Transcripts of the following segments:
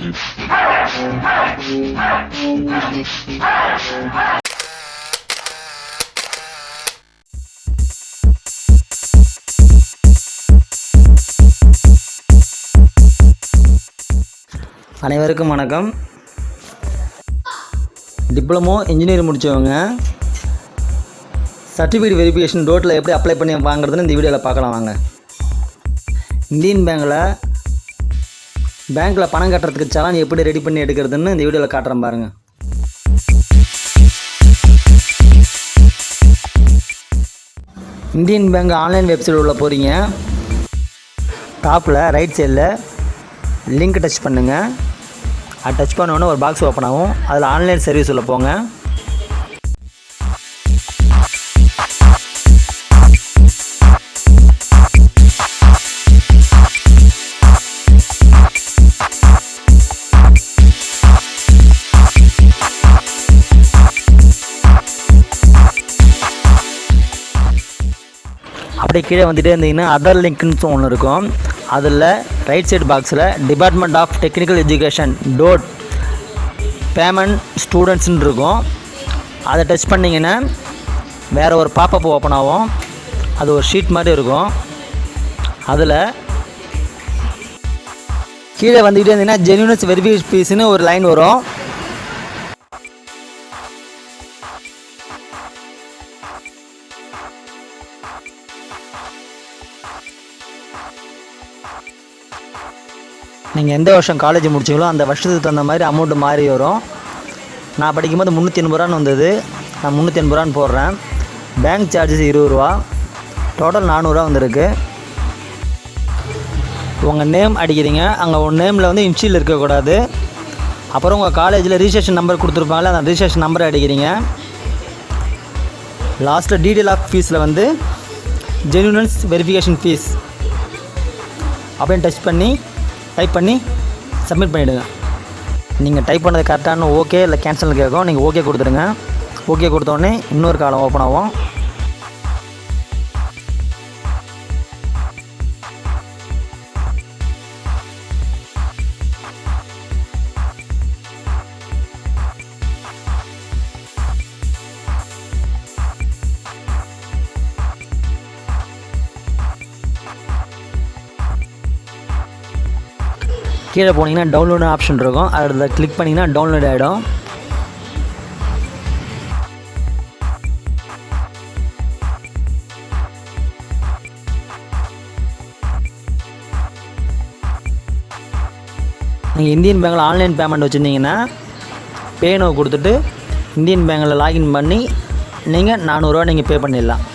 அனைவருக்கும் வணக்கம். Diploma engineering முடித்தவங்க சர்டிஃபிகேட் வெரிஃபிகேஷன் டோட்டில் எப்படி அப்ளை பண்ணி வாங்குறதுன்னு இந்த வீடியோவில் பார்க்கலாம் வாங்க. இந்தியன் பேங்க்கில் பணம் கட்டுறதுக்கு சலான் எப்படி ரெடி பண்ணி எடுக்கிறதுன்னு இந்த வீடியோவில் காட்டுறேன் பாருங்கள். இந்தியன் பேங்க் ஆன்லைன் வெப்சைட் உள்ள போகிறீங்க. டாப்பில் ரைட் சைடில் லிங்க் டச் பண்ணுங்கள். அது டச் பண்ணோன்னே ஒரு பாக்ஸ் ஓப்பன் ஆகும். அதில் ஆன்லைன் சர்வீஸ் உள்ள போங்க. அப்படியே கீழே வந்துகிட்டே இருந்தீங்கன்னா அதர் லிங்க்னு ஒன்று இருக்கும். அதில் ரைட் சைடு பாக்ஸில் department of technical education dot payment ஸ்டூடெண்ட்ஸ்ன்னு இருக்கும். அதை டச் பண்ணிங்கன்னா வேறு ஒரு பாப்பப் ஓப்பன் ஆகும். அது ஒரு ஷீட் மாதிரி இருக்கும். அதில் கீழே வந்துக்கிட்டே இருந்தீங்கன்னா ஜென்யூனஸ் வெரிஃபிகேஷன் ஃபீஸ்னு ஒரு லைன் வரும். நீங்கள் எந்த வருஷம் காலேஜ் முடிச்சிங்களோ அந்த வருஷத்துக்கு தகுந்த மாதிரி அமௌண்ட்டு மாறி வரும். நான் படிக்கும்போது 380 ரூபான்னு வந்தது. நான் 380 ரூபான்னு போடுறேன். பேங்க் சார்ஜஸ் 20 ரூபா, டோட்டல் 400 ரூபா வந்திருக்கு. உங்கள் நேம் அடிக்கிறீங்க. அங்கே உங்கள் நேமில் வந்து இன்ஷியல் இருக்கக்கூடாது. அப்புறம் உங்கள் காலேஜில் ரிஜிஸ்ட்ரேஷன் நம்பர் கொடுத்துருப்பாங்களே, அந்த ரிஜிஸ்ட்ரேஷன் நம்பரை அடிக்கிறீங்க. லாஸ்ட்டில் டீட்டெயில் ஆஃப் ஃபீஸில் வந்து ஜென்யூனஸ் வெரிஃபிகேஷன் ஃபீஸ் அப்படின்னு டச் பண்ணி டைப் பண்ணி சப்மிட் பண்ணிவிடுங்க. நீங்கள் டைப் பண்ணது கரெக்டான ஓகே இல்லை கேன்சல் கேட்கும். நீங்கள் ஓகே கொடுத்துருங்க. ஓகே கொடுத்தோடனே இன்னொரு காலம் ஓப்பன் ஆகும். கீழே போனீங்கன்னா டவுன்லோடு ஆப்ஷன் இருக்கும். அதில் கிளிக் பண்ணிங்கன்னா டவுன்லோட் ஆகிடும். நீங்கள் இந்தியன் பேங்கில் ஆன்லைன் பேமெண்ட் வச்சுருந்தீங்கன்னா பேனோ கொடுத்துட்டு இந்தியன் பேங்கில் லாகின் பண்ணி நீங்கள் 400 ரூபா நீங்கள் பே பண்ணிடலாம்.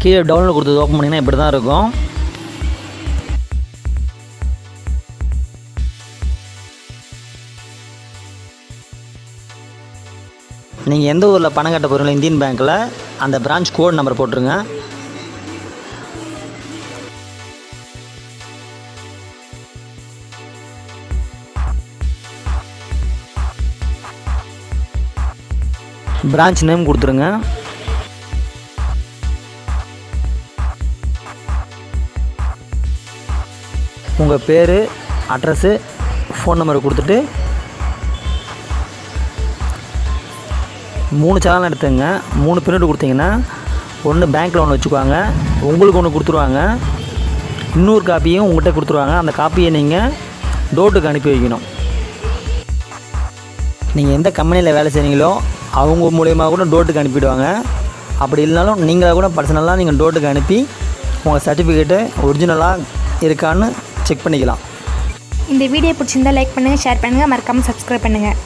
கீழே டவுன்லோட் கொடுத்தது ஓப்பன் பண்ணிங்கன்னா இப்படி தான் இருக்கும். நீங்கள் எந்த ஊரில் பணம் கட்ட போகிறீங்களோ இந்தியன் பேங்க்கில் அந்த பிரான்ச் கோட் நம்பர் போட்டுருங்க. பிரான்ச் நேம் கொடுத்துருங்க. உங்கள் பேர், அட்ரஸ்ஸு, ஃபோன் நம்பரை கொடுத்துட்டு 3 சலான் எடுத்துங்க. 3 பிரிண்ட் கொடுத்தீங்கன்னா ஒன்று பேங்க்கில் ஒன்று வச்சுக்குவாங்க, உங்களுக்கு ஒன்று கொடுத்துருவாங்க, இன்னொரு காப்பியும் உங்கள்கிட்ட கொடுத்துருவாங்க. அந்த காப்பியை நீங்கள் டோட்டுக்கு அனுப்பி வைக்கணும். நீங்கள் எந்த கம்பெனியில் வேலை செய்கிறீங்களோ அவங்க மூலியமாக கூட டோட்டுக்கு அனுப்பிவிடுவாங்க. அப்படி இல்லைனாலும் நீங்களாக கூட பர்சனலாக நீங்கள் டோட்டுக்கு அனுப்பி உங்கள் சர்டிஃபிகேட்டு ஒரிஜினலாக இருக்கான்னு செக் பண்ணிக்கலாம். இந்த வீடியோ பிடிச்சிருந்தால் லைக் பண்ணுங்கள், ஷேர் பண்ணுங்கள், மறக்காமல் சப்ஸ்கிரைப் பண்ணுங்கள்.